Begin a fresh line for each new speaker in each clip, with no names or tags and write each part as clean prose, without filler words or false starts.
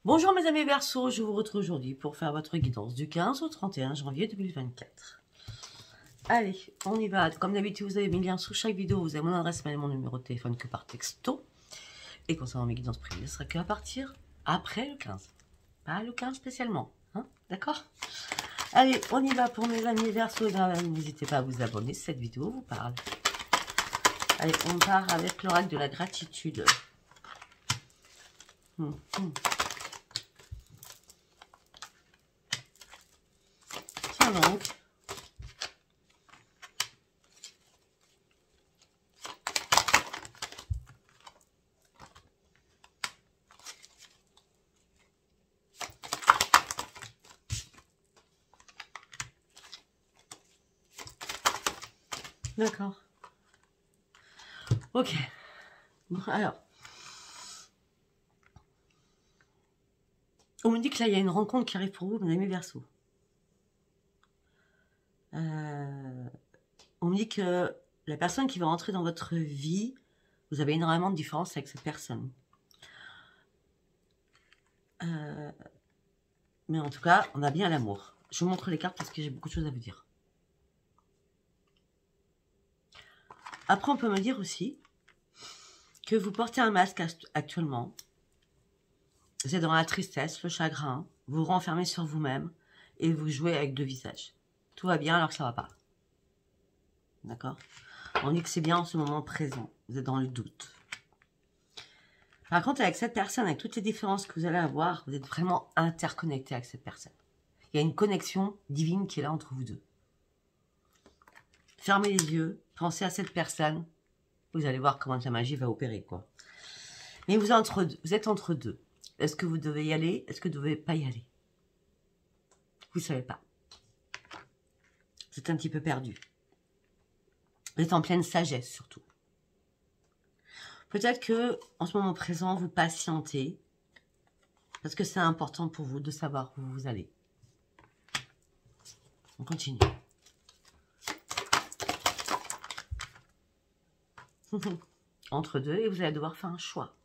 Bonjour mes amis Verseaux, je vous retrouve aujourd'hui pour faire votre guidance du 15 au 31 janvier 2024. Allez, on y va. Comme d'habitude, vous avez mis le lien sous chaque vidéo, vous avez mon adresse mail et mon numéro de téléphone que par texto. Et concernant mes guidances privées, ce sera qu'à partir après le 15. Pas le 15 spécialement, hein, d'accord? Allez, on y va pour mes amis Verseaux. N'hésitez pas à vous abonner si cette vidéo vous parle. Allez, on part avec l'oracle de la gratitude. Tiens donc. D'accord. Ok. Bon, alors. On me dit que là, il y a une rencontre qui arrive pour vous, mes amis Verseaux. On me dit que la personne qui va rentrer dans votre vie, vous avez énormément de différences avec cette personne. Mais en tout cas, on a bien l'amour. Je vous montre les cartes parce que j'ai beaucoup de choses à vous dire. Après, on peut me dire aussi que vous portez un masque actuellement. Vous êtes dans la tristesse, le chagrin, vous vous renfermez sur vous-même et vous jouez avec deux visages. Tout va bien alors que ça ne va pas. D'accord? On dit que c'est bien en ce moment présent. Vous êtes dans le doute. Par contre, avec cette personne, avec toutes les différences que vous allez avoir, vous êtes vraiment interconnecté avec cette personne. Il y a une connexion divine qui est là entre vous deux. Fermez les yeux, pensez à cette personne. Vous allez voir comment la magie va opérer, quoi. Mais vous êtes entre deux. Est-ce que vous devez y aller? Est-ce que vous ne devez pas y aller? Vous ne savez pas. Vous êtes un petit peu perdu. Vous êtes en pleine sagesse, surtout. Peut-être que, en ce moment présent, vous patientez. Parce que c'est important pour vous de savoir où vous allez. On continue. Entre deux, et vous allez devoir faire un choix.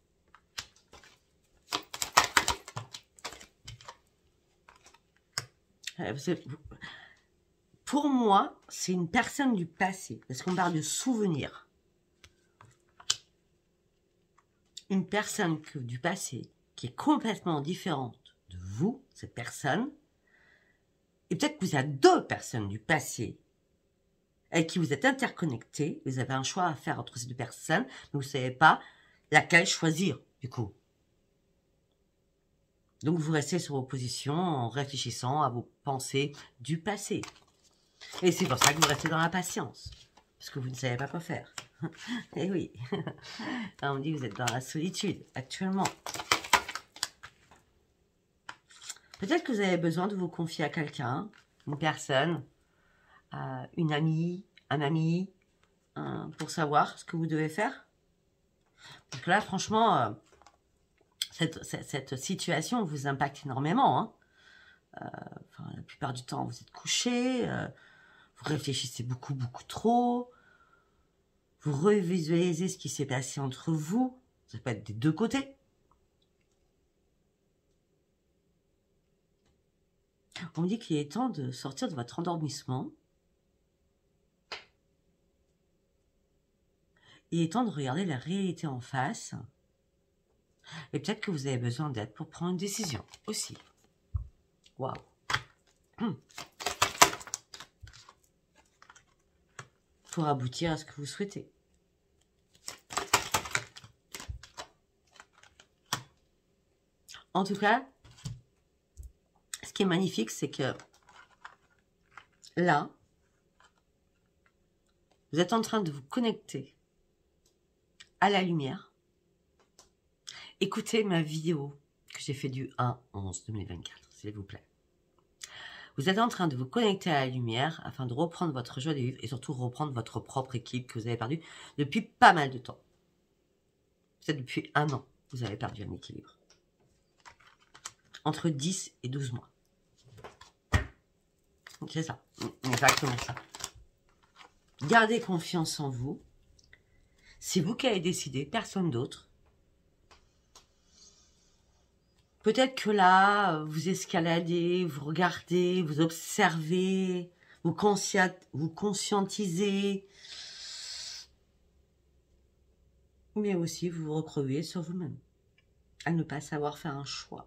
Pour moi, c'est une personne du passé, parce qu'on parle de souvenirs. Une personne du passé qui est complètement différente de vous, cette personne. Et peut-être que vous avez deux personnes du passé avec qui vous êtes interconnectés. Vous avez un choix à faire entre ces deux personnes, mais vous ne savez pas laquelle choisir, du coup. Donc, vous restez sur vos positions en réfléchissant à vos pensées du passé. Et c'est pour ça que vous restez dans la patience. Parce que vous ne savez pas quoi faire. Eh oui. On me dit que vous êtes dans la solitude, actuellement. Peut-être que vous avez besoin de vous confier à quelqu'un, une personne, une amie, un ami, pour savoir ce que vous devez faire. Parce que là, franchement, cette situation vous impacte énormément. Hein. Enfin, la plupart du temps, vous êtes couché, vous réfléchissez beaucoup, beaucoup trop. Vous revisualisez ce qui s'est passé entre vous. Ça peut être des deux côtés. On me dit qu'il est temps de sortir de votre endormissement. Il est temps de regarder la réalité en face. Et peut-être que vous avez besoin d'aide pour prendre une décision aussi. Waouh. Pour aboutir à ce que vous souhaitez. En tout cas, ce qui est magnifique, c'est que là, vous êtes en train de vous connecter à la lumière. Écoutez ma vidéo que j'ai fait du 1/11/2024, s'il vous plaît. Vous êtes en train de vous connecter à la lumière afin de reprendre votre joie de vivre et surtout reprendre votre propre équilibre que vous avez perdu depuis pas mal de temps. Peut-être depuis 1 an, vous avez perdu un équilibre. Entre 10 et 12 mois. C'est ça, exactement ça. Gardez confiance en vous. C'est vous qui avez décidé, personne d'autre. Peut-être que là, vous escaladez, vous regardez, vous observez, vous conscientisez. Mais aussi, vous vous recroyez sur vous-même. À ne pas savoir faire un choix.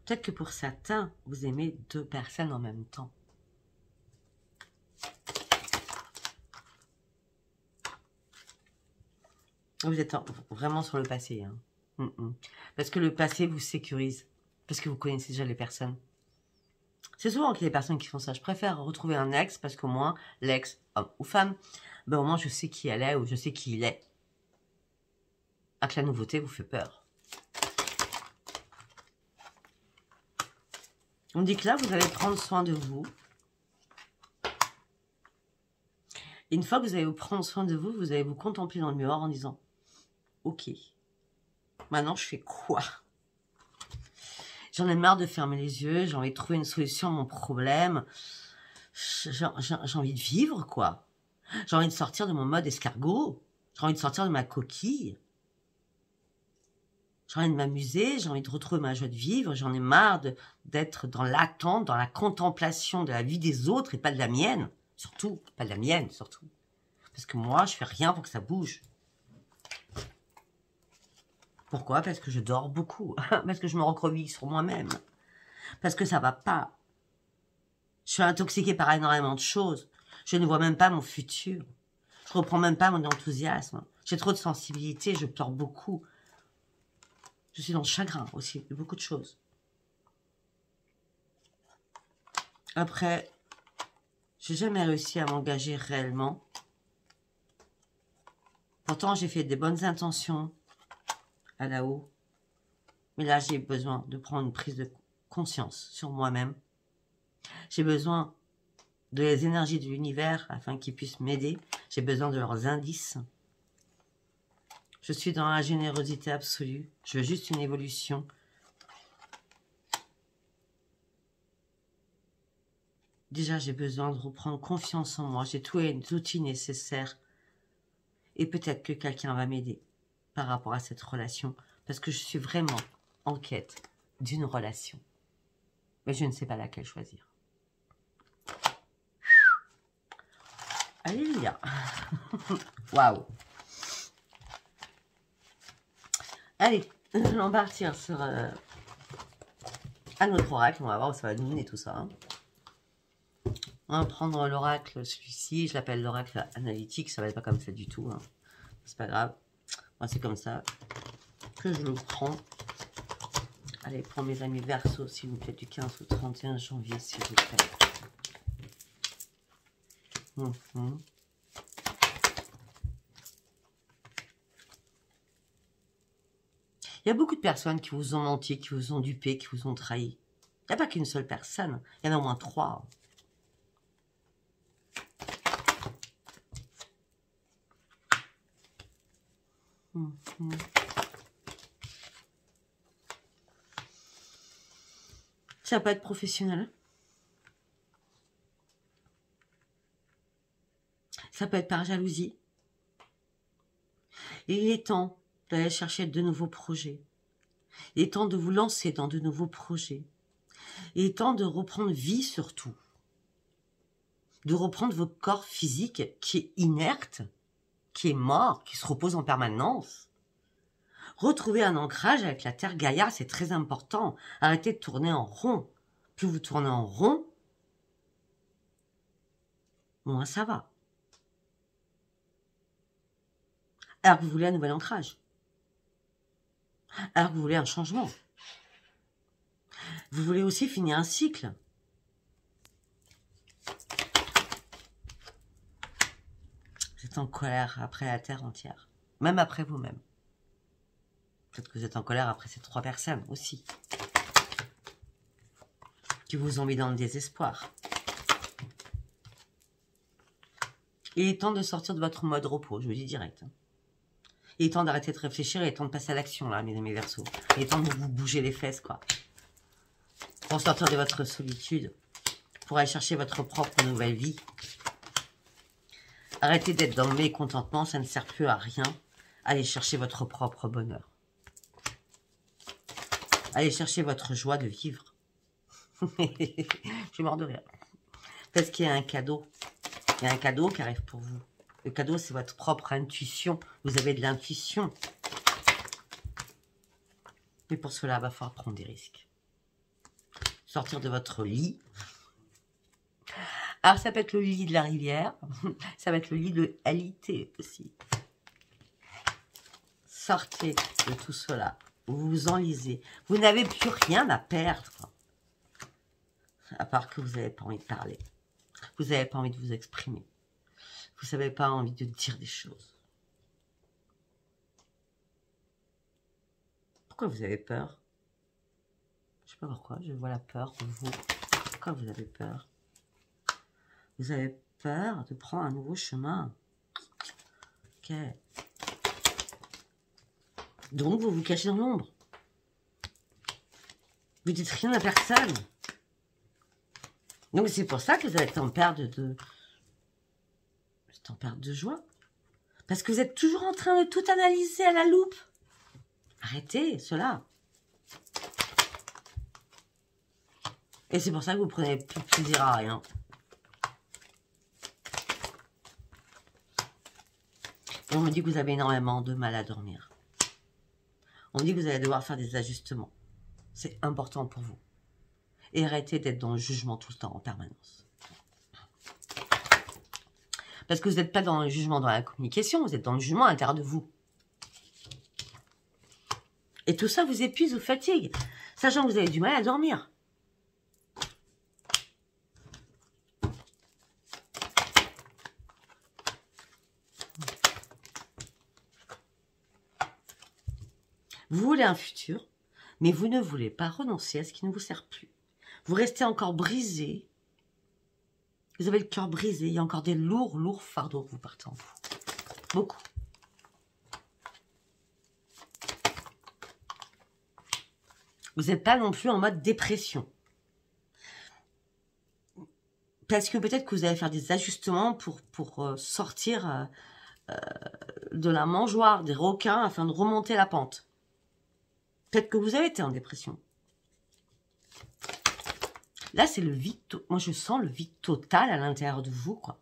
Peut-être que pour certains, vous aimez 2 personnes en même temps. Vous êtes vraiment sur le passé. Hein. Parce que le passé vous sécurise. Parce que vous connaissez déjà les personnes. C'est souvent que les personnes qui font ça. Je préfère retrouver un ex parce qu'au moins, l'ex, homme ou femme, ben au moins je sais qui elle est ou je sais qui il est. Alors que la nouveauté vous fait peur. On dit que là, vous allez prendre soin de vous. Et une fois que vous allez vous prendre soin de vous, vous allez vous contempler dans le miroir en disant « Ok, maintenant je fais quoi ?» J'en ai marre de fermer les yeux, j'ai envie de trouver une solution à mon problème. J'ai envie de vivre, quoi. J'ai envie de sortir de mon mode escargot. J'ai envie de sortir de ma coquille. J'ai envie de m'amuser, j'ai envie de retrouver ma joie de vivre. J'en ai marre d'être dans l'attente, dans la contemplation de la vie des autres et pas de la mienne. Surtout, pas de la mienne, surtout. Parce que moi, je fais rien pour que ça bouge. Pourquoi? Parce que je dors beaucoup. Parce que je me recroqueville sur moi-même. Parce que ça va pas. Je suis intoxiquée par énormément de choses. Je ne vois même pas mon futur. Je reprends même pas mon enthousiasme. J'ai trop de sensibilité, je pleure beaucoup. Je suis dans le chagrin aussi, de beaucoup de choses. Après, j'ai jamais réussi à m'engager réellement. Pourtant, j'ai fait des bonnes intentions à la haut. Mais là, j'ai besoin de prendre une prise de conscience sur moi-même. J'ai besoin des énergies de l'univers afin qu'ils puissent m'aider. J'ai besoin de leurs indices. Je suis dans la générosité absolue. Je veux juste une évolution. Déjà, j'ai besoin de reprendre confiance en moi. J'ai tous les outils nécessaires. Et peut-être que quelqu'un va m'aider par rapport à cette relation. Parce que je suis vraiment en quête d'une relation. Mais je ne sais pas laquelle choisir. Alléluia. Waouh. Allez, nous allons partir sur un autre oracle. On va voir où ça va nous mener tout ça. Hein. On va prendre l'oracle, celui-ci. Je l'appelle l'oracle analytique. Ça va être pas comme ça du tout. Hein. C'est pas grave. Moi, c'est comme ça que je le prends. Allez, pour mes amis Verseau, s'il vous plaît, du 15 au 31 janvier, s'il vous plaît. Il y a beaucoup de personnes qui vous ont menti, qui vous ont dupé, qui vous ont trahi. Il n'y a pas qu'une seule personne. Il y en a au moins 3. Ça peut être professionnel. Ça peut être par jalousie. Et il est temps d'aller chercher de nouveaux projets. Il est temps de vous lancer dans de nouveaux projets. Il est temps de reprendre vie surtout. De reprendre votre corps physique qui est inerte, qui est mort, qui se repose en permanence. Retrouver un ancrage avec la Terre Gaïa, c'est très important. Arrêtez de tourner en rond. Plus vous tournez en rond, moins ça va. Alors que vous voulez un nouvel ancrage. Alors que vous voulez un changement. Vous voulez aussi finir un cycle. Vous êtes en colère après la Terre entière. Même après vous-même. Peut-être que vous êtes en colère après ces 3 personnes aussi. Qui vous ont mis dans le désespoir. Il est temps de sortir de votre mode repos, je vous dis direct. Il est temps d'arrêter de réfléchir, il est temps de passer à l'action, là, mes amis Verseaux. Il est temps de vous bouger les fesses, quoi. Pour sortir de votre solitude. Pour aller chercher votre propre nouvelle vie. Arrêtez d'être dans le mécontentement, ça ne sert plus à rien. Allez chercher votre propre bonheur. Allez chercher votre joie de vivre. Je suis mort de rire. Parce qu'il y a un cadeau. Il y a un cadeau qui arrive pour vous. Le cadeau, c'est votre propre intuition. Vous avez de l'intuition. Mais pour cela, il va falloir prendre des risques. Sortir de votre lit. Alors, ça peut être le lit de la rivière. Ça va être le lit de LIT aussi. Sortez de tout cela. Vous vous enlisez. Vous n'avez plus rien à perdre. À part que vous n'avez pas envie de parler. Vous n'avez pas envie de vous exprimer. Vous n'avez pas envie de dire des choses. Pourquoi vous avez peur? Je ne sais pas pourquoi. Je vois la peur en vous. Pourquoi vous avez peur? Vous avez peur de prendre un nouveau chemin. Ok. Donc, vous vous cachez dans l'ombre. Vous dites rien à personne. Donc, c'est pour ça que vous êtes en perte de joie. Parce que vous êtes toujours en train de tout analyser à la loupe. Arrêtez cela. Et c'est pour ça que vous prenez plus plaisir à rien. Et on me dit que vous avez énormément de mal à dormir. On me dit que vous allez devoir faire des ajustements. C'est important pour vous. Et arrêtez d'être dans le jugement tout le temps, en permanence. Parce que vous n'êtes pas dans le jugement dans la communication, vous êtes dans le jugement à l'intérieur de vous. Et tout ça vous épuise, vous fatigue, sachant que vous avez du mal à dormir. Vous voulez un futur, mais vous ne voulez pas renoncer à ce qui ne vous sert plus. Vous restez encore brisé. Vous avez le cœur brisé. Il y a encore des lourds fardeaux que vous partez en vous. Beaucoup. Vous n'êtes pas non plus en mode dépression. Parce que peut-être que vous allez faire des ajustements pour sortir de la mangeoire des requins afin de remonter la pente. Peut-être que vous avez été en dépression. Là, c'est le vide. Moi, je sens le vide total à l'intérieur de vous, quoi.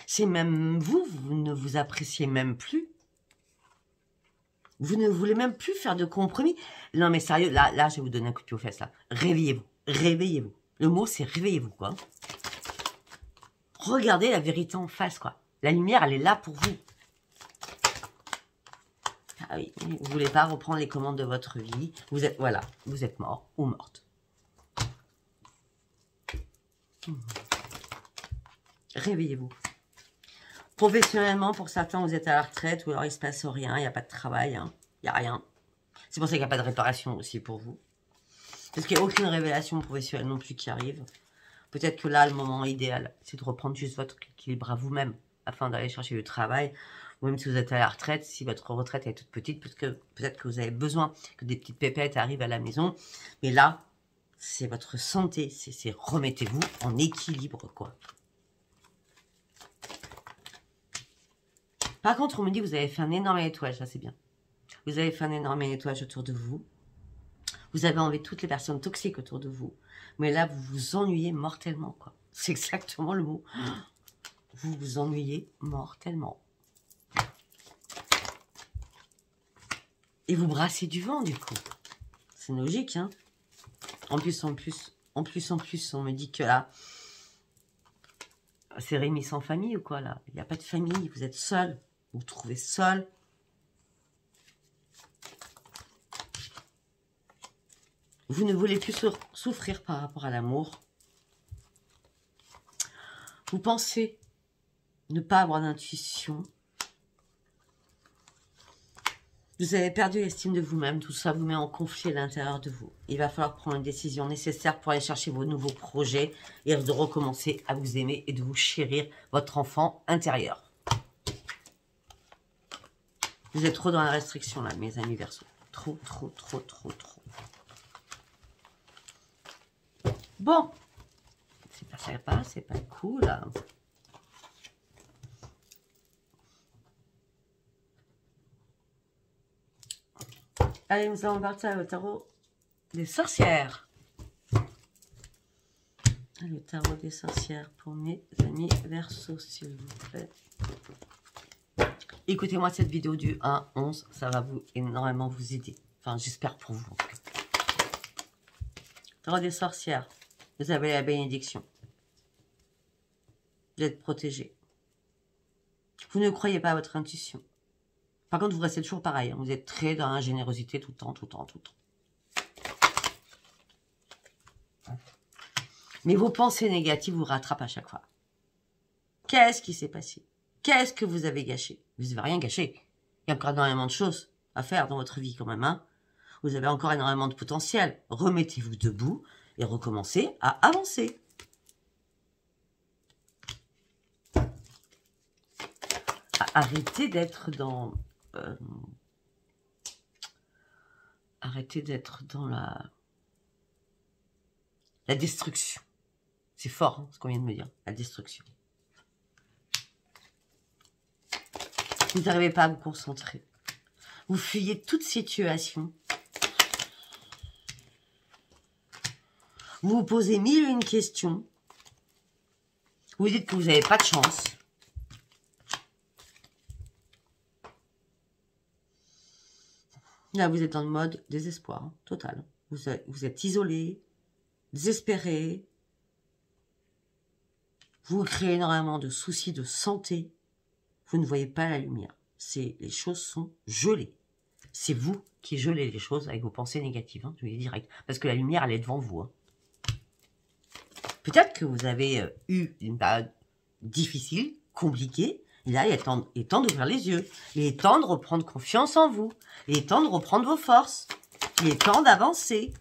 C'est même vous ne vous appréciez même plus. Vous ne voulez même plus faire de compromis. Non, mais sérieux, là, je vais vous donner un coup de pied aux fesses, là. Réveillez-vous. Réveillez-vous. Le mot, c'est réveillez-vous, quoi. Regardez la vérité en face, quoi. La lumière, elle est là pour vous. Ah oui, vous ne voulez pas reprendre les commandes de votre vie. Vous êtes, voilà, vous êtes mort ou morte. Réveillez-vous. Professionnellement, pour certains, vous êtes à la retraite ou alors il ne se passe rien, il n'y a pas de travail, hein. Il n'y a rien. C'est pour ça qu'il n'y a pas de réparation aussi pour vous. Parce qu'il n'y a aucune révélation professionnelle non plus qui arrive. Peut-être que là, le moment idéal, c'est de reprendre juste votre équilibre à vous-même afin d'aller chercher du travail. Ou même si vous êtes à la retraite, si votre retraite est toute petite, parce que peut-être que vous avez besoin que des petites pépettes arrivent à la maison. Mais là, c'est votre santé, c'est remettez-vous en équilibre, quoi. Par contre, on me dit que vous avez fait un énorme nettoyage, ça c'est bien. Vous avez fait un énorme nettoyage autour de vous. Vous avez enlevé toutes les personnes toxiques autour de vous. Mais là, vous vous ennuyez mortellement, quoi. C'est exactement le mot. Vous vous ennuyez mortellement. Et vous brassez du vent, du coup. C'est logique, hein. En plus, on me dit que là, c'est Rémi sans famille ou quoi, là. Il n'y a pas de famille, vous êtes seul. Vous vous trouvez seul. Vous ne voulez plus souffrir par rapport à l'amour. Vous pensez ne pas avoir d'intuition. Vous avez perdu l'estime de vous-même. Tout ça vous met en conflit à l'intérieur de vous. Il va falloir prendre une décision nécessaire pour aller chercher vos nouveaux projets et de recommencer à vous aimer et de vous chérir votre enfant intérieur. Vous êtes trop dans la restriction là, mes amis Verseaux. Trop. Bon, c'est pas sympa, c'est pas cool. Allez, nous allons partir au tarot des sorcières. Le tarot des sorcières pour mes amis Verseau, s'il vous plaît. Écoutez-moi cette vidéo du 1-11, ça va énormément vous aider. Enfin, j'espère pour vous en tout cas. Tarot des sorcières, vous avez la bénédiction. Vous êtes protégé. Vous ne croyez pas à votre intuition. Par contre, vous restez toujours pareil. Hein. Vous êtes très dans la générosité tout le temps, tout le temps, tout le temps. Mais vos pensées négatives vous rattrapent à chaque fois. Qu'est-ce qui s'est passé? Qu'est-ce que vous avez gâché? Vous n'avez rien gâché. Il y a encore énormément de choses à faire dans votre vie quand même. Hein. Vous avez encore énormément de potentiel. Remettez-vous debout et recommencez à avancer. Arrêtez d'être dans... arrêtez d'être dans la destruction. C'est fort, hein, ce qu'on vient de me dire. La destruction. Vous n'arrivez pas à vous concentrer. Vous fuyez toute situation. Vous vous posez 1001 questions. Vous dites que vous n'avez pas de chance. Là, vous êtes dans le mode désespoir, hein, total. Vous êtes isolé, désespéré. Vous créez énormément de soucis de santé. Vous ne voyez pas la lumière. Les choses sont gelées. C'est vous qui gelez les choses avec vos pensées négatives. Hein, je vous dis direct. Parce que la lumière, elle est devant vous. Hein. Peut-être que vous avez eu une période difficile, compliquée. Et là, il est temps d'ouvrir les yeux. Il est temps de reprendre confiance en vous. Il est temps de reprendre vos forces. Il est temps d'avancer.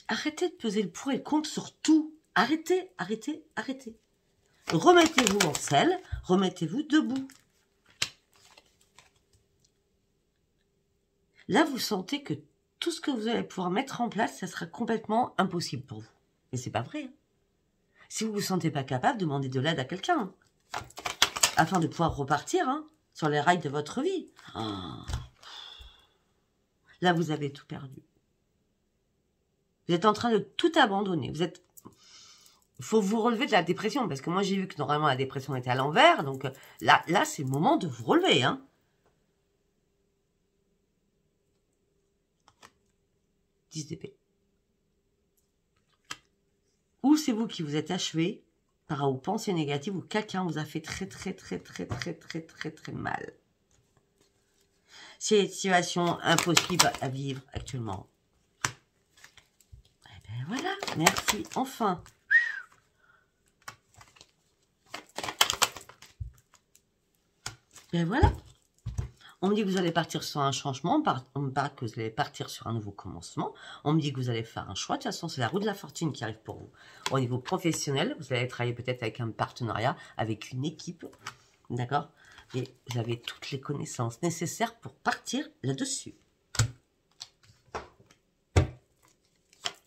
Arrêtez de peser le pour et le contre sur tout. Arrêtez, arrêtez, arrêtez. Remettez-vous en selle, remettez-vous debout. Là, vous sentez que tout ce que vous allez pouvoir mettre en place, ça sera complètement impossible pour vous. Mais c'est pas vrai. Hein. Si vous ne vous sentez pas capable, demandez de l'aide à quelqu'un. Hein, afin de pouvoir repartir hein, sur les rails de votre vie. Oh. Là, vous avez tout perdu. Vous êtes en train de tout abandonner. Il faut vous relever de la dépression. Parce que moi, j'ai vu que normalement, la dépression était à l'envers. Donc là c'est le moment de vous relever. Hein. 10 d'épée. Ou c'est vous qui vous êtes achevé par vos pensées négatives ou quelqu'un vous a fait très mal. C'est une situation impossible à vivre actuellement. Eh bien voilà, merci, enfin. Et voilà. On me dit que vous allez partir sur un changement, on me parle que vous allez partir sur un nouveau commencement, on me dit que vous allez faire un choix, de toute façon c'est la roue de la fortune qui arrive pour vous. Au niveau professionnel, vous allez travailler peut-être avec un partenariat, avec une équipe, d'accord? Et vous avez toutes les connaissances nécessaires pour partir là-dessus.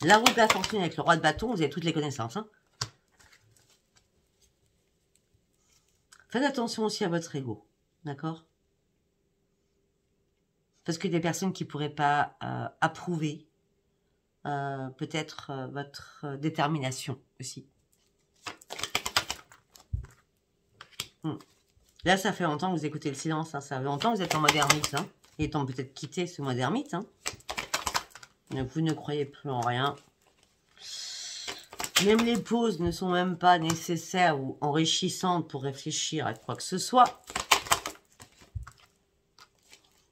La roue de la fortune avec le roi de bâton, vous avez toutes les connaissances. Hein. Faites attention aussi à votre ego, d'accord? Parce que des personnes qui ne pourraient pas approuver peut-être votre détermination aussi. Là, ça fait longtemps que vous écoutez le silence. Hein. Ça fait longtemps que vous êtes en mode ermite. Hein. Il est temps peut-être quitter ce mode ermite. Hein. Vous ne croyez plus en rien. Même les pauses ne sont même pas nécessaires ou enrichissantes pour réfléchir à quoi que ce soit.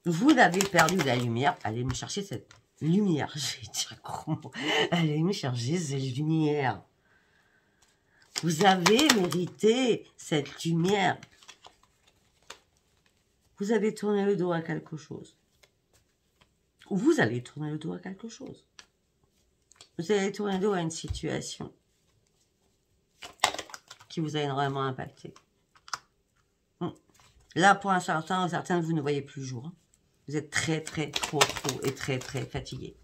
Vous avez perdu la lumière. Allez me chercher cette lumière. Je vais dire comment. Allez me chercher cette lumière. Vous avez mérité cette lumière. Vous avez tourné le dos à quelque chose. Ou vous allez tourner le dos à quelque chose. Vous allez tourner le dos à une situation qui vous a énormément impacté. Là, pour un certain, certains, vous ne voyez plus le jour. Hein. Vous êtes trop et très fatigué.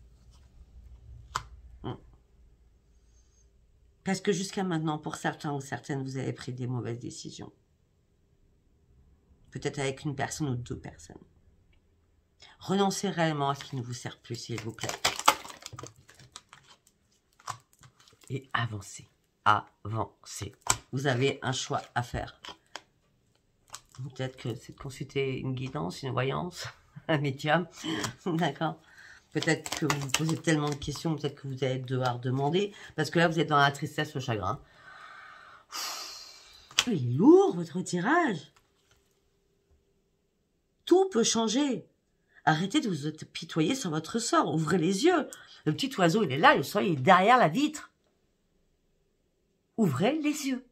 Parce que jusqu'à maintenant, pour certains ou certaines, vous avez pris des mauvaises décisions. Peut-être avec une personne ou deux personnes. Renoncez réellement à ce qui ne vous sert plus, s'il vous plaît. Et avancez. Avancez. Vous avez un choix à faire. Peut-être que c'est de consulter une guidance, une voyance, un médium. D'accord. Peut-être que vous vous posez tellement de questions, peut-être que vous allez devoir demander. Parce que là, vous êtes dans la tristesse, le chagrin. Il est lourd, votre tirage. Tout peut changer. Arrêtez de vous apitoyer sur votre sort. Ouvrez les yeux. Le petit oiseau, il est là, le soleil est derrière la vitre. Ouvrez les yeux.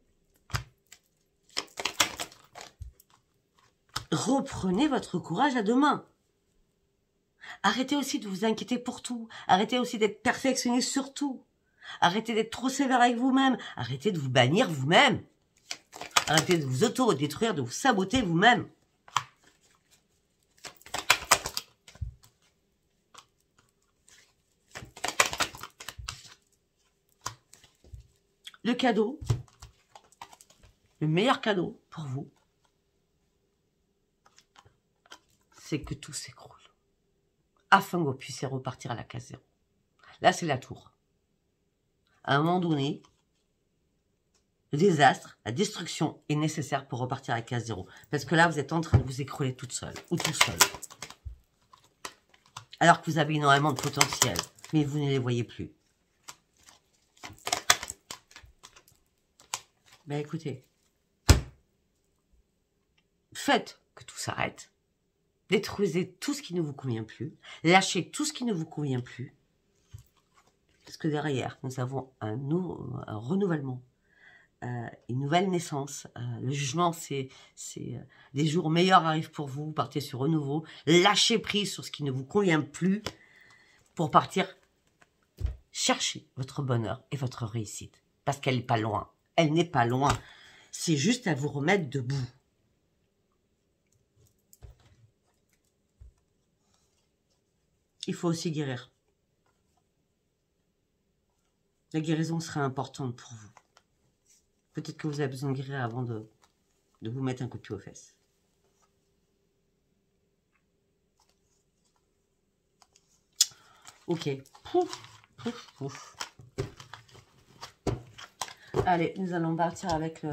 Reprenez votre courage à deux mains. Arrêtez aussi de vous inquiéter pour tout. Arrêtez aussi d'être perfectionniste sur tout. Arrêtez d'être trop sévère avec vous-même. Arrêtez de vous bannir vous-même. Arrêtez de vous auto-détruire, de vous saboter vous-même. Le cadeau, le meilleur cadeau pour vous, c'est que tout s'écroule. Afin que vous puissiez repartir à la case zéro. Là, c'est la tour. À un moment donné, le désastre, la destruction est nécessaire pour repartir à la case zéro. Parce que là, vous êtes en train de vous écrouler toute seule ou tout seul. Alors que vous avez énormément de potentiel, mais vous ne les voyez plus. Ben écoutez, faites que tout s'arrête. Détruisez tout ce qui ne vous convient plus. Lâchez tout ce qui ne vous convient plus. Parce que derrière, nous avons un renouvellement, une nouvelle naissance. Le jugement, c'est des jours meilleurs arrivent pour vous. Vous partez sur renouveau. Lâchez prise sur ce qui ne vous convient plus pour partir chercher votre bonheur et votre réussite. Parce qu'elle n'est pas loin. Elle n'est pas loin. C'est juste à vous remettre debout. Il faut aussi guérir. La guérison serait importante pour vous. Peut-être que vous avez besoin de guérir avant de vous mettre un coup de pied aux fesses. Ok. Pouf, pouf, pouf. Allez, nous allons partir avec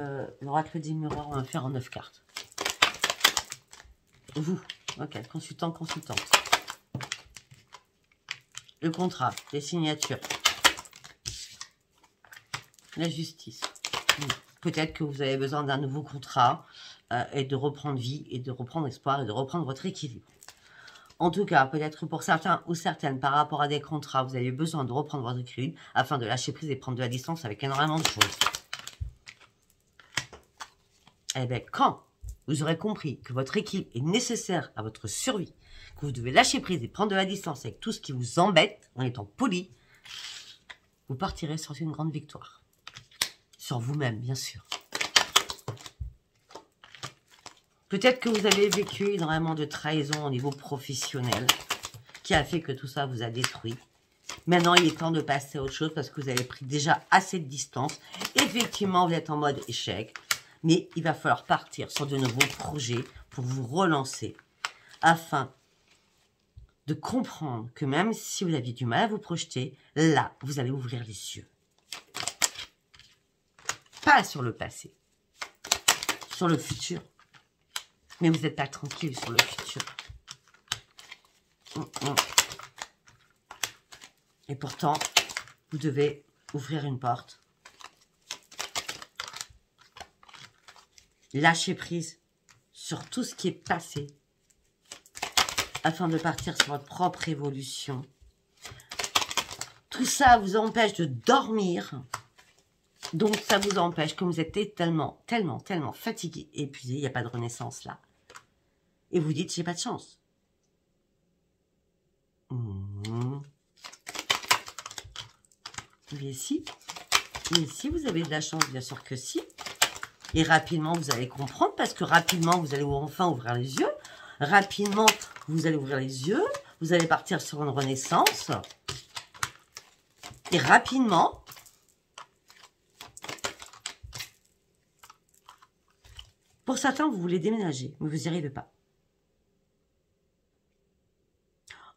l'oracle des miroirs. On va faire en 9 cartes. Vous. Ok, consultant, consultante. Le contrat, les signatures. La justice. Peut-être que vous avez besoin d'un nouveau contrat et de reprendre vie et de reprendre espoir et de reprendre votre équilibre. En tout cas, peut-être pour certains ou certaines, par rapport à des contrats, vous avez besoin de reprendre votre équilibre afin de lâcher prise et prendre de la distance avec énormément de choses. Eh bien, quand vous aurez compris que votre équilibre est nécessaire à votre survie, que vous devez lâcher prise et prendre de la distance avec tout ce qui vous embête, en étant poli, vous partirez sur une grande victoire. Sur vous-même, bien sûr. Peut-être que vous avez vécu énormément de trahison au niveau professionnel, qui a fait que tout ça vous a détruit. Maintenant, il est temps de passer à autre chose parce que vous avez pris déjà assez de distance. Effectivement, vous êtes en mode échec, mais il va falloir partir sur de nouveaux projets pour vous relancer, afin de comprendre que même si vous aviez du mal à vous projeter, là, vous allez ouvrir les yeux. Pas sur le passé, sur le futur. Mais vous n'êtes pas tranquille sur le futur. Et pourtant, vous devez ouvrir une porte. Lâcher prise sur tout ce qui est passé. Afin de partir sur votre propre évolution. Tout ça vous empêche de dormir. Donc, ça vous empêche, comme vous êtes tellement fatigué et épuisé, il n'y a pas de renaissance là. Et vous dites, j'ai pas de chance. Mais si, vous avez de la chance, bien sûr que si. Et rapidement, vous allez comprendre, parce que rapidement, vous allez enfin ouvrir les yeux. Rapidement, vous allez ouvrir les yeux. Vous allez partir sur une renaissance. Et rapidement, pour certains, vous voulez déménager, mais vous n'y arrivez pas.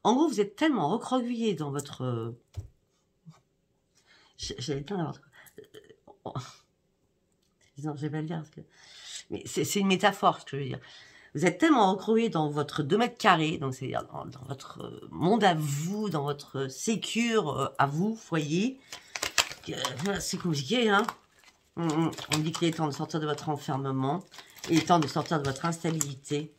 En gros, vous êtes tellement recroquevillé dans votre... J'avais le temps d'avoir... Non, je vais pas le dire parce que... Mais c'est une métaphore, ce que je veux dire. Vous êtes tellement recroquevillé dans votre 2 mètres carrés, donc c'est-à-dire dans votre monde à vous, dans votre sécure à vous, foyer, que c'est compliqué, hein. On dit qu'il est temps de sortir de votre enfermement, il est temps de sortir de votre instabilité.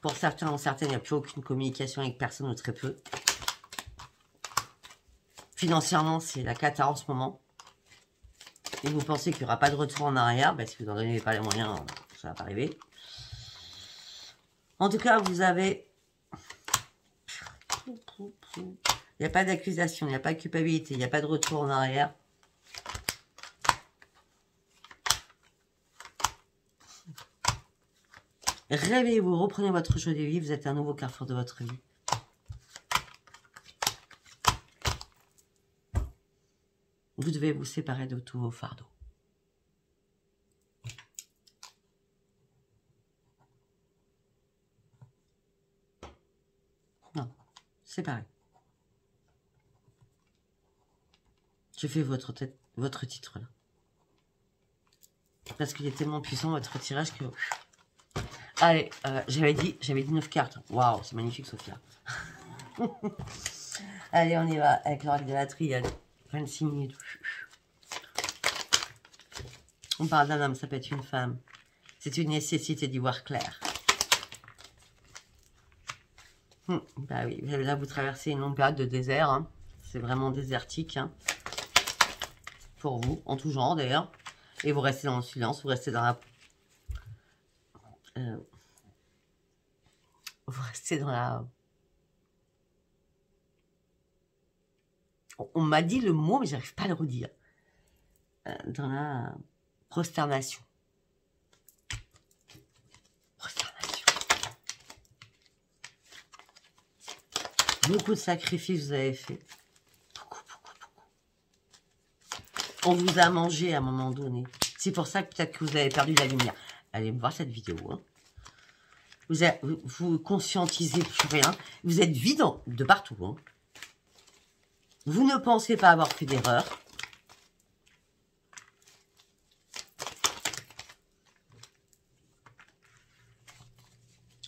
Pour certains ou certaines, il n'y a plus aucune communication avec personne ou très peu. Financièrement, c'est la cata en ce moment. Et vous pensez qu'il n'y aura pas de retour en arrière, parce que vous n'en donnez pas les moyens, ça va pas arriver. En tout cas, vous avez... Il n'y a pas d'accusation, il n'y a pas de culpabilité, il n'y a pas de retour en arrière. Réveillez-vous, reprenez votre jeu de vie, vous êtes un nouveau carrefour de votre vie. Vous devez vous séparer de tous vos fardeaux. Non, séparez. Je fais votre titre là. Parce qu'il est tellement puissant votre tirage que... Allez, j'avais dit 9 cartes. Waouh, c'est magnifique, Sophia. Allez, on y va avec l'oracle de la triade. 26 minutes. On parle d'un homme, ça peut être une femme. C'est une nécessité d'y voir clair. Bah oui, là vous traversez une longue période de désert. Hein. C'est vraiment désertique. Hein. Pour vous, en tout genre d'ailleurs. Et vous restez dans le silence, vous restez dans la... vous restez dans la... On m'a dit le mot, mais j'arrive pas à le redire. Dans la prosternation. Prosternation. Beaucoup de sacrifices vous avez fait. Beaucoup. On vous a mangé à un moment donné. C'est pour ça que peut-être que vous avez perdu la lumière. Allez voir cette vidéo. Hein. Vous conscientisez plus rien. Vous êtes vide de partout. Hein. Vous ne pensez pas avoir fait d'erreur.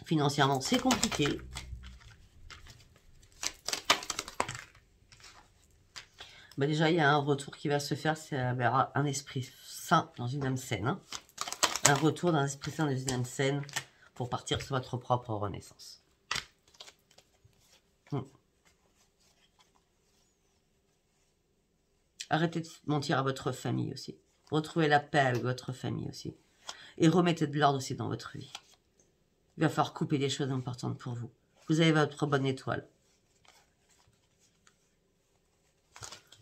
Financièrement, c'est compliqué. Bah déjà, il y a un retour qui va se faire, c'est vers un esprit sain dans une âme saine. Hein. Un retour d'un esprit sain dans une âme saine pour partir sur votre propre renaissance. Arrêtez de mentir à votre famille aussi. Retrouvez la paix avec votre famille aussi. Et remettez de l'ordre aussi dans votre vie. Il va falloir couper les choses importantes pour vous. Vous avez votre bonne étoile.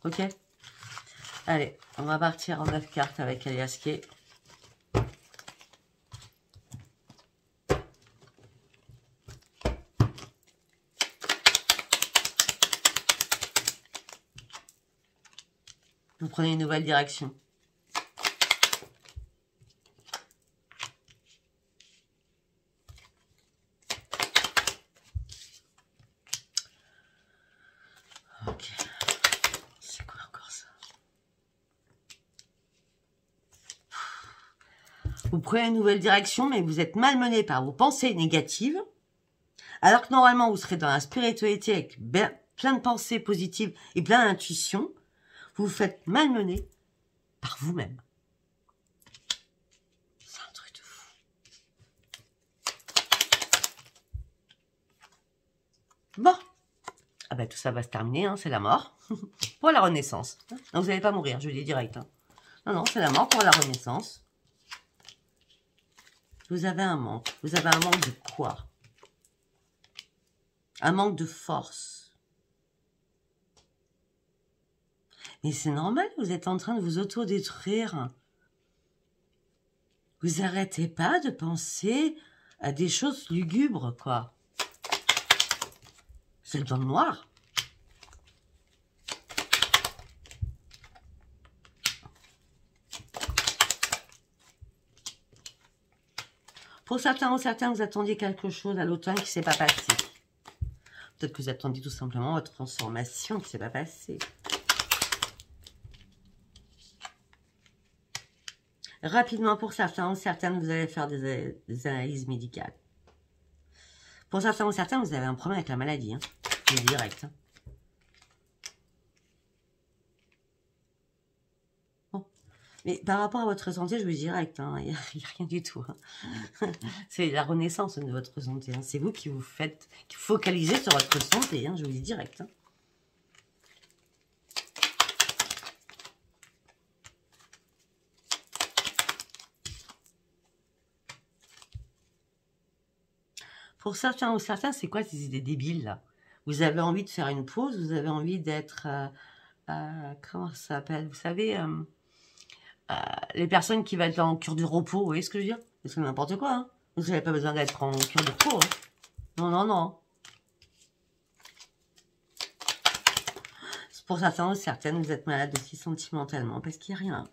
Ok? Allez, on va partir en 9 cartes avec Alias Kay. Vous prenez une nouvelle direction. Ok. C'est quoi encore ça? Vous prenez une nouvelle direction, mais vous êtes malmené par vos pensées négatives. Alors que normalement, vous serez dans la spiritualité avec plein de pensées positives et plein d'intuitions. Vous vous faites malmener par vous-même. C'est un truc de fou. Bon. Ah ben tout ça va se terminer, hein, c'est la mort. Pour la renaissance. Donc vous n'allez pas mourir, je le dis direct. Hein. Non, c'est la mort pour la renaissance. Vous avez un manque. Vous avez un manque de quoi? Un manque de force. Mais c'est normal, vous êtes en train de vous autodétruire. Vous arrêtez pas de penser à des choses lugubres, quoi. C'est le temps noir. Pour certains ou certains, vous attendiez quelque chose à l'automne qui ne s'est pas passé. Peut-être que vous attendiez tout simplement votre transformation qui ne s'est pas passée. Rapidement, pour certains ou certaines, vous allez faire des analyses médicales. Pour certains ou certains, vous avez un problème avec la maladie. Hein. C'est direct. Hein. Bon. Mais par rapport à votre santé, je vous dis direct, hein, il n'y a rien du tout. Hein. C'est la renaissance de votre santé. Hein. C'est vous qui vous faites, qui focalisez sur votre santé. Hein, je vous dis direct. Hein. Pour certains ou certains, c'est quoi ces idées débiles là? Vous avez envie de faire une pause, vous avez envie d'être... comment ça s'appelle? Vous savez, les personnes qui vont être en cure du repos, vous voyez ce que je veux dire? C'est n'importe quoi. Hein. Vous n'avez pas besoin d'être en cure de repos. Hein. Non, non, non. Pour certains ou certaines, vous êtes malade aussi sentimentalement parce qu'il n'y a rien.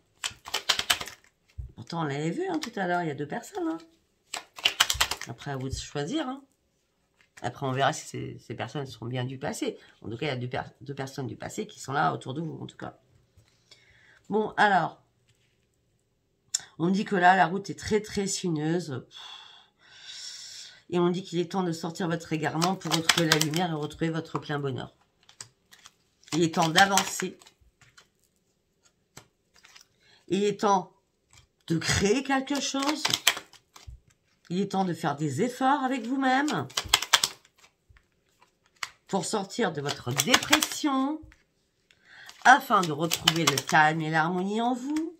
Pourtant, on l'avait vu hein, tout à l'heure, il y a 2 personnes. Hein. Après, à vous de choisir. Hein. Après, on verra si ces personnes sont bien du passé. En tout cas, il y a 2 personnes du passé qui sont là autour de vous, en tout cas. Bon, alors. On me dit que là, la route est très, très sinueuse. Et on dit qu'il est temps de sortir votre égarement pour retrouver la lumière et retrouver votre plein bonheur. Il est temps d'avancer. Il est temps de créer quelque chose. Il est temps de faire des efforts avec vous-même pour sortir de votre dépression afin de retrouver le calme et l'harmonie en vous.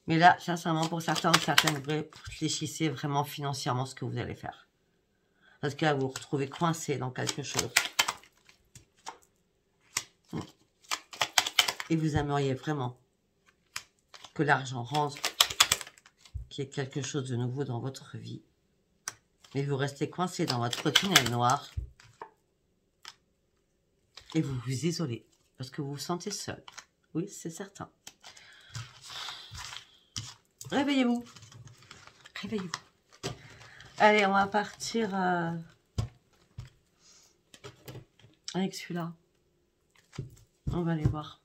Mais là, sincèrement, pour certains ou certaines, vous réfléchissez vraiment financièrement ce que vous allez faire. Parce que là, vous vous retrouvez coincé dans quelque chose. Et vous aimeriez vraiment que l'argent rentre, qu'il y ait quelque chose de nouveau dans votre vie. Mais vous restez coincé dans votre tunnel noir. Et vous vous isolez. Parce que vous vous sentez seul. Oui, c'est certain. Réveillez-vous. Réveillez-vous. Allez, on va partir avec celui-là. On va aller voir.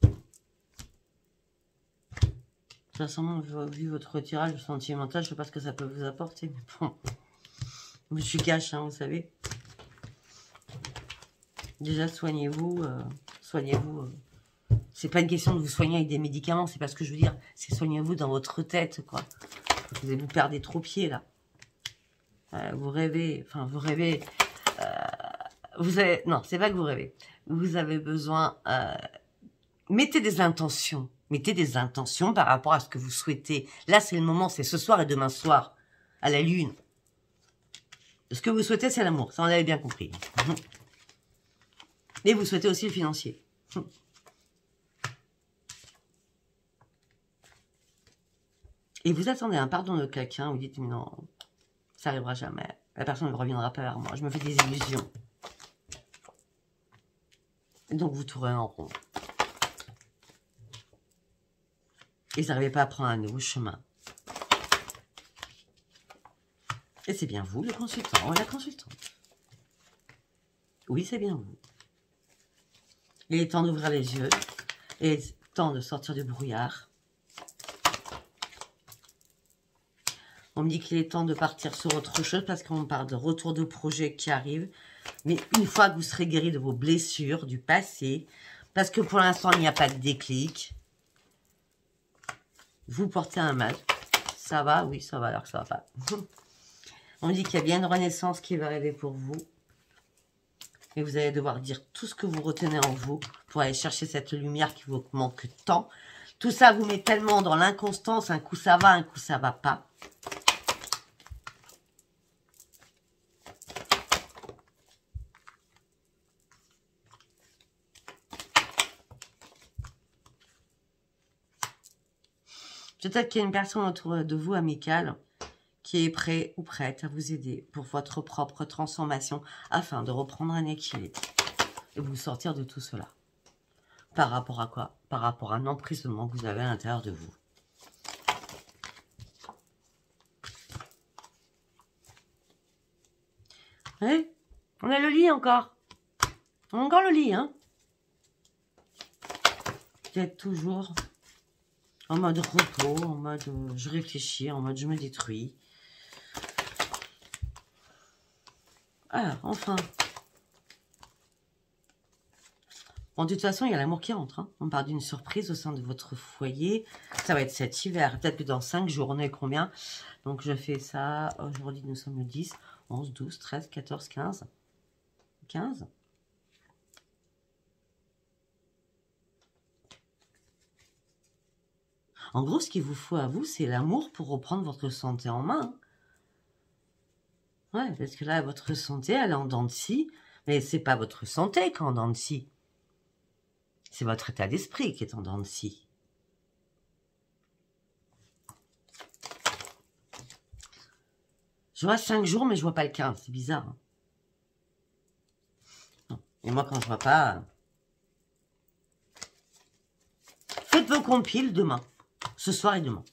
De toute façon, vu votre tirage sentimental, je ne sais pas ce que ça peut vous apporter. Mais bon, je suis cash, hein, vous savez. Déjà, soignez-vous. Soignez-vous. C'est pas une question de vous soigner avec des médicaments, c'est pas ce que je veux dire. C'est soignez-vous dans votre tête, quoi. Vous perdez trop pied, là. Vous rêvez. Enfin, vous rêvez. Vous avez... Non, c'est pas que vous rêvez. Vous avez besoin... mettez des intentions. Mettez des intentions par rapport à ce que vous souhaitez. Là, c'est le moment, c'est ce soir et demain soir, à la lune. Ce que vous souhaitez, c'est l'amour. Ça, on l'avait bien compris. Et vous souhaitez aussi le financier. Et vous attendez un pardon de quelqu'un, vous dites non, ça n'arrivera jamais. La personne ne reviendra pas vers moi. Je me fais des illusions. Et donc vous tournez en rond. Et vous n'arrivez pas à prendre un nouveau chemin. Et c'est bien vous, le consultant ou la consultante. Oui, c'est bien vous. Il est temps d'ouvrir les yeux. Il est temps de sortir du brouillard. On me dit qu'il est temps de partir sur autre chose parce qu'on parle de retour de projet qui arrive. Mais une fois que vous serez guéri de vos blessures, du passé, parce que pour l'instant, il n'y a pas de déclic, vous portez un masque. Ça va? Oui, ça va alors que ça va pas. On me dit qu'il y a bien une renaissance qui va arriver pour vous. Et vous allez devoir dire tout ce que vous retenez en vous pour aller chercher cette lumière qui vous manque tant. Tout ça vous met tellement dans l'inconstance. Un coup ça va, un coup ça va pas. Peut-être qu'il y a une personne autour de vous, amicale, qui est prêt ou prête à vous aider pour votre propre transformation afin de reprendre un équilibre et vous sortir de tout cela. Par rapport à quoi? par rapport à un emprisonnement que vous avez à l'intérieur de vous. Oui, on a le lit encore. On a encore le lit, hein. Vous êtes toujours en mode repos, en mode je réfléchis, en mode je me détruis. Ah, enfin. Bon, de toute façon, il y a l'amour qui rentre. Hein. On parle d'une surprise au sein de votre foyer. Ça va être cet hiver. Peut-être que dans 5 jours, on est combien? Donc, je fais ça. Aujourd'hui, nous sommes le 10, 11, 12, 13, 14, 15. 15. En gros, ce qu'il vous faut à vous, c'est l'amour pour reprendre votre santé en main. Ouais, parce que là, votre santé, elle est en dents de scie. Mais c'est pas votre santé qui est en dents de scie. C'est votre état d'esprit qui est en dents de scie. Je vois 5 jours, mais je vois pas le 15. C'est bizarre. Hein. Non. Et moi, quand je vois pas... Faites vos compiles demain. Ce soir et demain.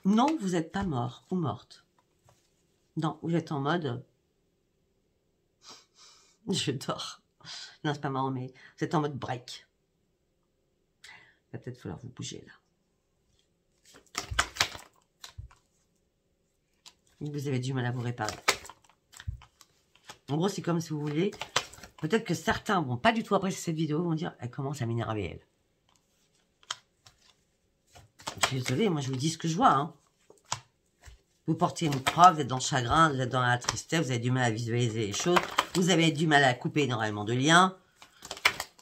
Non, vous n'êtes pas mort ou morte. Non, vous êtes en mode... Je dors. Non, c'est pas marrant, mais vous êtes en mode break. Il va peut-être falloir vous bouger, là. Vous avez du mal à vous réparer. En gros, c'est comme si vous voulez... Peut-être que certains vont pas du tout apprécier cette vidéo, vont dire, elle commence à m'énerver, elle. Je suis désolée, moi je vous dis ce que je vois. Hein. Vous portez une croix, vous êtes dans le chagrin, vous êtes dans la tristesse, vous avez du mal à visualiser les choses, vous avez du mal à couper énormément de liens,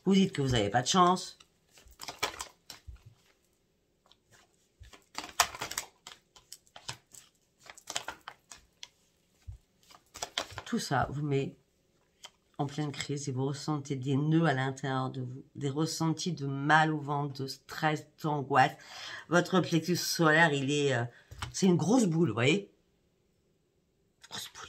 vous dites que vous n'avez pas de chance. Tout ça vous met en pleine crise et vous ressentez des nœuds à l'intérieur de vous, des ressentis de mal au ventre, de stress, d'angoisse. Votre plexus solaire, il est... c'est une grosse boule, vous voyez? Grosse boule.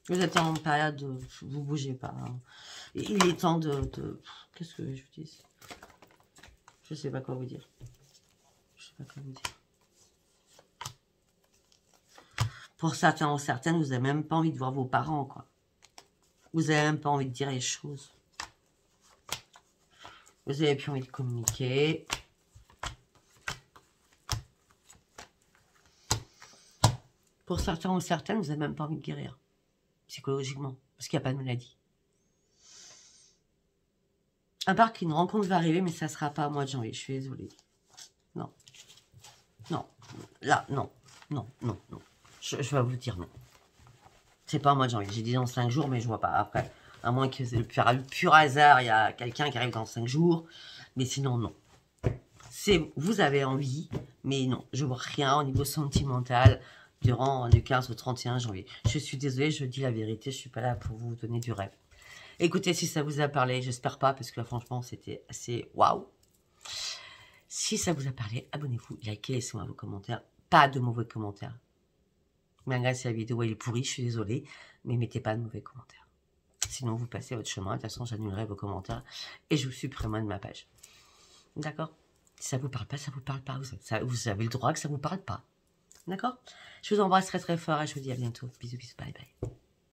Vous êtes en période de... Vous bougez pas. Hein. Il est temps de... Qu'est-ce que je vous dis? Je sais pas quoi vous dire. Je sais pas quoi vous dire. Pour certains ou certaines, vous n'avez même pas envie de voir vos parents, quoi. Vous n'avez même pas envie de dire les choses. Vous n'avez plus envie de communiquer. Pour certains ou certaines, vous n'avez même pas envie de guérir. Psychologiquement. Parce qu'il n'y a pas de maladie. À part qu'une rencontre va arriver, mais ça ne sera pas au mois de janvier. Je suis désolée. Non. Non. Là, non. Non, non, non. Je vais vous dire non. C'est pas au mois de janvier. J'ai dit dans 5 jours, mais je vois pas. Après, à moins que c'est le pur hasard, il y a quelqu'un qui arrive dans 5 jours. Mais sinon, non. Vous avez envie, mais non. Je vois rien au niveau sentimental durant du 15 au 31 janvier. Je suis désolée, je dis la vérité. Je suis pas là pour vous donner du rêve. Écoutez, si ça vous a parlé, j'espère pas, parce que là, franchement, c'était assez waouh. Si ça vous a parlé, abonnez-vous, likez, laissez-moi vos commentaires. Pas de mauvais commentaires. Malgré si la vidéo est pourrie, je suis désolée, mais mettez pas de mauvais commentaires. Sinon, vous passez votre chemin. De toute façon, j'annulerai vos commentaires et je vous supprimerai de ma page. D'accord? Si ça vous parle pas, ça vous parle pas. Vous avez le droit que ça vous parle pas. D'accord? Je vous embrasse très très fort et je vous dis à bientôt. Bisous, bisous, bye bye.